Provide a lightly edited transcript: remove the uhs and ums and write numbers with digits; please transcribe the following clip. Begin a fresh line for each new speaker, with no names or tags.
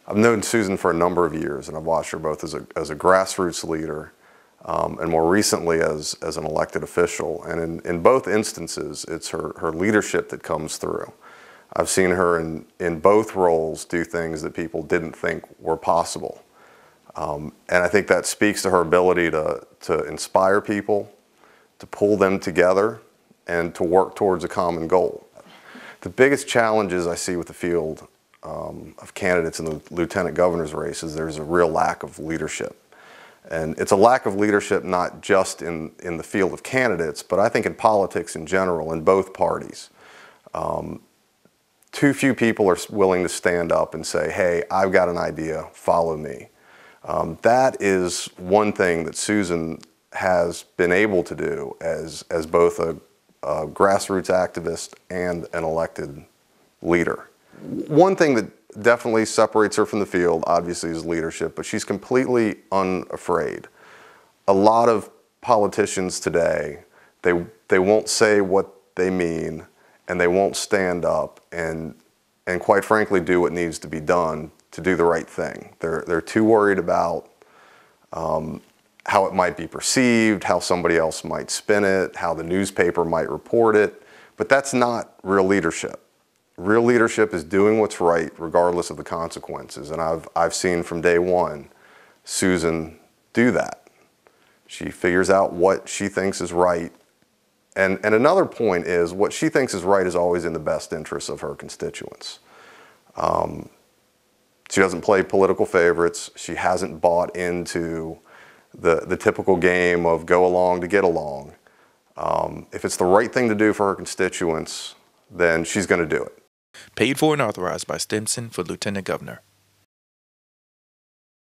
I've known Susan for a number of years, and I've watched her both as a grassroots leader and more recently as an elected official. And in both instances, it's her leadership that comes through. I've seen her in both roles do things that people didn't think were possible. And I think that speaks to her ability to inspire people, to pull them together, and to work towards a common goal. The biggest challenges I see with the field of candidates in the lieutenant governor's race is there's a real lack of leadership. And it's a lack of leadership not just in the field of candidates, but I think in politics in general, in both parties. Too few people are willing to stand up and say, hey, I've got an idea, follow me. That is one thing that Susan has been able to do as both a grassroots activist and an elected leader. One thing that definitely separates her from the field, obviously, is leadership, but she's completely unafraid. A lot of politicians today, they won't say what they mean, and they won't stand up and quite frankly do what needs to be done to do the right thing. They're too worried about how it might be perceived, how somebody else might spin it, how the newspaper might report it, but that's not real leadership. Real leadership is doing what's right regardless of the consequences, and I've seen from day one Susan do that. She figures out what she thinks is right, and another point is what she thinks is right is always in the best interests of her constituents. She doesn't play political favorites. She hasn't bought into the typical game of go along to get along. If it's the right thing to do for her constituents, then she's going to do it.
Paid for and authorized by Stimpson for Lieutenant Governor.